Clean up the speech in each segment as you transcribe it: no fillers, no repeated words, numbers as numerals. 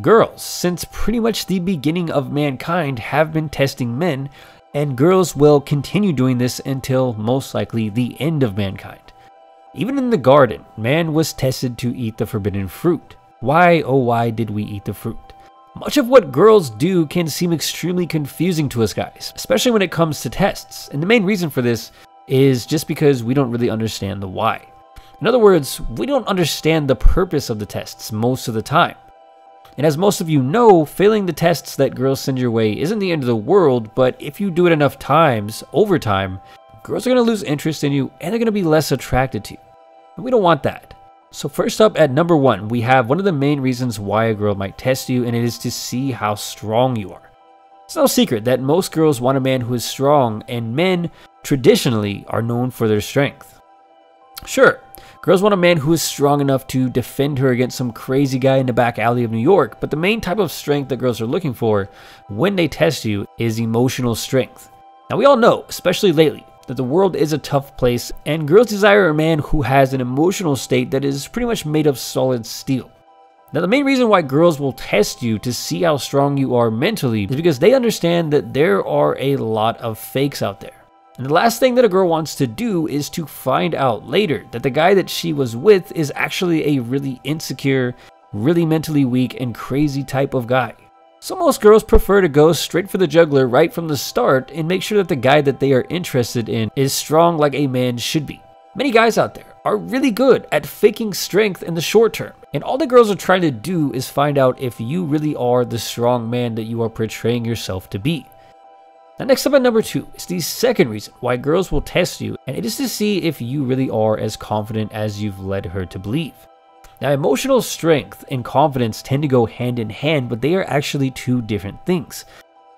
Girls, since pretty much the beginning of mankind, have been testing men, and girls will continue doing this until most likely the end of mankind. Even in the garden, man was tested to eat the forbidden fruit. Why, oh why did we eat the fruit? Much of what girls do can seem extremely confusing to us guys, especially when it comes to tests, and the main reason for this is just because we don't really understand the why. In other words, we don't understand the purpose of the tests most of the time. And as most of you know, failing the tests that girls send your way isn't the end of the world, but if you do it enough times, over time, girls are going to lose interest in you and they're going to be less attracted to you. And we don't want that. So first up at number 1, we have one of the main reasons why a girl might test you, and it is to see how strong you are. It's no secret that most girls want a man who is strong, and men traditionally are known for their strength. Sure, girls want a man who is strong enough to defend her against some crazy guy in the back alley of New York, but the main type of strength that girls are looking for when they test you is emotional strength. Now we all know, especially lately, that the world is a tough place, and girls desire a man who has an emotional state that is pretty much made of solid steel. Now the main reason why girls will test you to see how strong you are mentally is because they understand that there are a lot of fakes out there. And the last thing that a girl wants to do is to find out later that the guy that she was with is actually a really insecure, really mentally weak, and crazy type of guy. So most girls prefer to go straight for the jugular right from the start and make sure that the guy that they are interested in is strong like a man should be. Many guys out there are really good at faking strength in the short term, and all the girls are trying to do is find out if you really are the strong man that you are portraying yourself to be. Now next up at number 2 is the second reason why girls will test you, and it is to see if you really are as confident as you've led her to believe. Now emotional strength and confidence tend to go hand in hand, but they are actually two different things.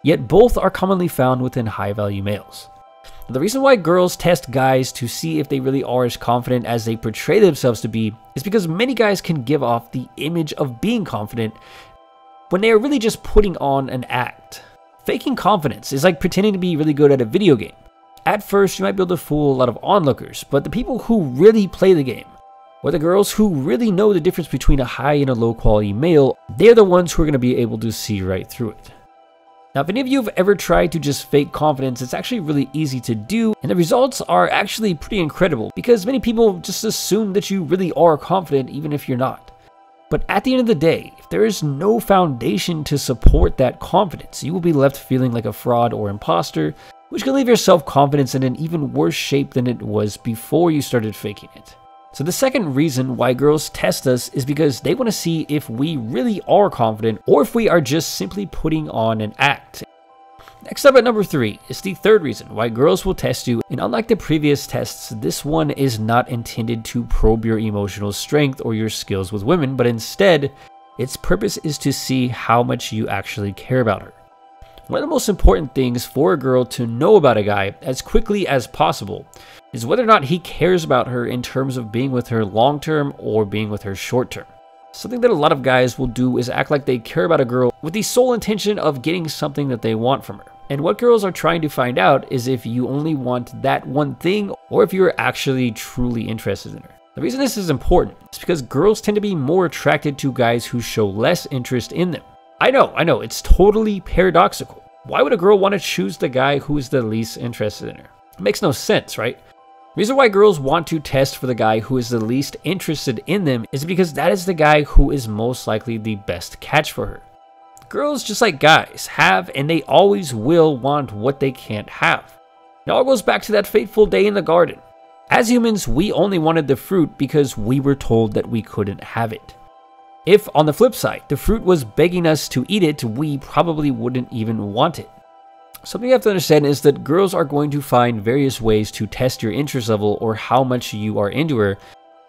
Yet both are commonly found within high value males. The reason why girls test guys to see if they really are as confident as they portray themselves to be is because many guys can give off the image of being confident when they are really just putting on an act. Faking confidence is like pretending to be really good at a video game. At first you might be able to fool a lot of onlookers, but the people who really play the game, or the girls who really know the difference between a high and a low quality male, they're the ones who are going to be able to see right through it. Now if any of you have ever tried to just fake confidence, it's actually really easy to do, and the results are actually pretty incredible because many people just assume that you really are confident even if you're not. But at the end of the day, if there is no foundation to support that confidence, you will be left feeling like a fraud or imposter, which can leave your self-confidence in an even worse shape than it was before you started faking it. So the second reason why girls test us is because they want to see if we really are confident or if we are just simply putting on an act. Next up at number 3 is the third reason why girls will test you, and unlike the previous tests, this one is not intended to probe your emotional strength or your skills with women, but instead, its purpose is to see how much you actually care about her. One of the most important things for a girl to know about a guy as quickly as possible is whether or not he cares about her in terms of being with her long term or being with her short term. Something that a lot of guys will do is act like they care about a girl with the sole intention of getting something that they want from her. And what girls are trying to find out is if you only want that one thing or if you're actually truly interested in her. The reason this is important is because girls tend to be more attracted to guys who show less interest in them. I know, it's totally paradoxical. Why would a girl want to choose the guy who is the least interested in her? It makes no sense, right? The reason why girls want to test for the guy who is the least interested in them is because that is the guy who is most likely the best catch for her. Girls, just like guys, have and they always will want what they can't have. It all goes back to that fateful day in the garden. As humans, we only wanted the fruit because we were told that we couldn't have it. If, on the flip side, the fruit was begging us to eat it, we probably wouldn't even want it. Something you have to understand is that girls are going to find various ways to test your interest level or how much you are into her,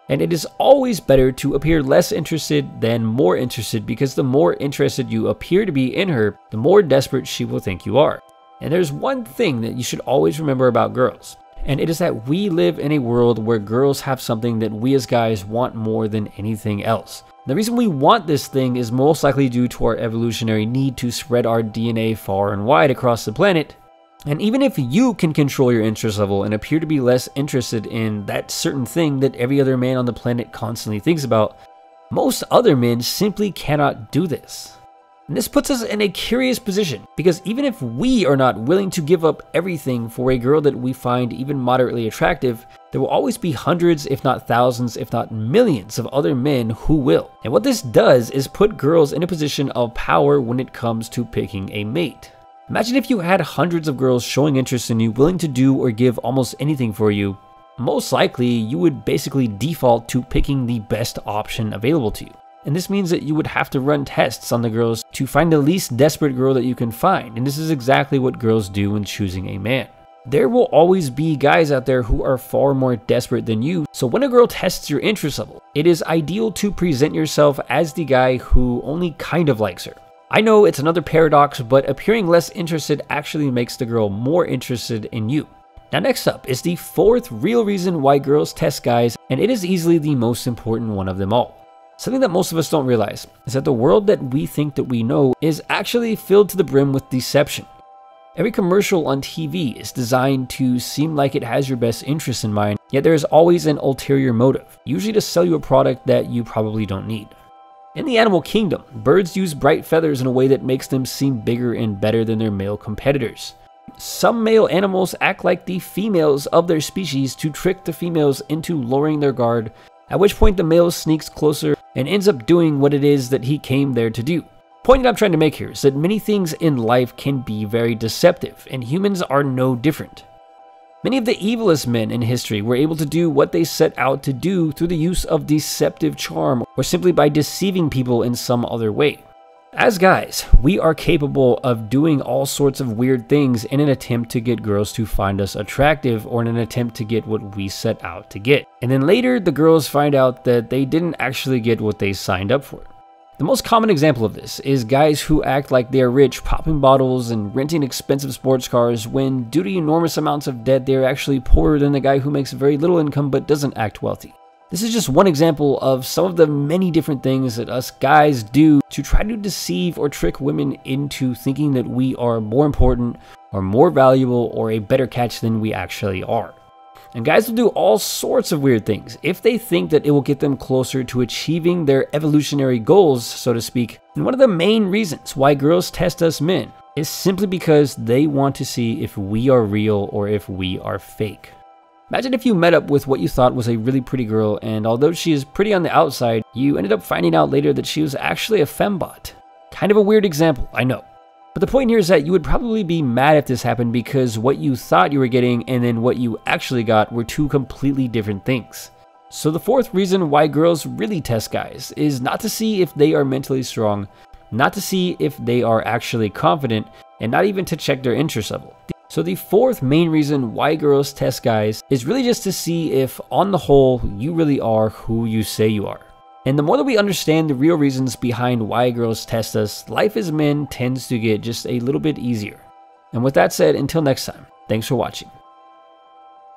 and it is always better to appear less interested than more interested, because the more interested you appear to be in her, the more desperate she will think you are. And there's one thing that you should always remember about girls, and it is that we live in a world where girls have something that we as guys want more than anything else. The reason we want this thing is most likely due to our evolutionary need to spread our DNA far and wide across the planet. And even if you can control your interest level and appear to be less interested in that certain thing that every other man on the planet constantly thinks about, most other men simply cannot do this. And this puts us in a curious position, because even if we are not willing to give up everything for a girl that we find even moderately attractive, there will always be hundreds, if not thousands, if not millions of other men who will. And what this does is put girls in a position of power when it comes to picking a mate. Imagine if you had hundreds of girls showing interest in you, willing to do or give almost anything for you. Most likely, you would basically default to picking the best option available to you. And this means that you would have to run tests on the girls to find the least desperate girl that you can find. And this is exactly what girls do when choosing a man. There will always be guys out there who are far more desperate than you. So when a girl tests your interest level, it is ideal to present yourself as the guy who only kind of likes her. I know it's another paradox, but appearing less interested actually makes the girl more interested in you. Now next up is the fourth real reason why girls test guys, and it is easily the most important one of them all. Something that most of us don't realize is that the world that we think that we know is actually filled to the brim with deception. Every commercial on TV is designed to seem like it has your best interests in mind, yet there is always an ulterior motive, usually to sell you a product that you probably don't need. In the animal kingdom, birds use bright feathers in a way that makes them seem bigger and better than their male competitors. Some male animals act like the females of their species to trick the females into lowering their guard, at which point the male sneaks closer and ends up doing what it is that he came there to do. The point that I'm trying to make here is that many things in life can be very deceptive, and humans are no different. Many of the evilest men in history were able to do what they set out to do through the use of deceptive charm, or simply by deceiving people in some other way. As guys, we are capable of doing all sorts of weird things in an attempt to get girls to find us attractive, or in an attempt to get what we set out to get. And then later, the girls find out that they didn't actually get what they signed up for. The most common example of this is guys who act like they are rich, popping bottles and renting expensive sports cars, when due to enormous amounts of debt, they are actually poorer than the guy who makes very little income but doesn't act wealthy. This is just one example of some of the many different things that us guys do to try to deceive or trick women into thinking that we are more important or more valuable or a better catch than we actually are. And guys will do all sorts of weird things if they think that it will get them closer to achieving their evolutionary goals, so to speak. And one of the main reasons why girls test us men is simply because they want to see if we are real or if we are fake. Imagine if you met up with what you thought was a really pretty girl, and although she is pretty on the outside, you ended up finding out later that she was actually a fembot. Kind of a weird example, I know. But the point here is that you would probably be mad if this happened, because what you thought you were getting and then what you actually got were two completely different things. So the fourth reason why girls really test guys is not to see if they are mentally strong, not to see if they are actually confident, and not even to check their interest level. So the fourth main reason why girls test guys is really just to see if, on the whole, you really are who you say you are. And the more that we understand the real reasons behind why girls test us, life as men tends to get just a little bit easier. And with that said, until next time, thanks for watching.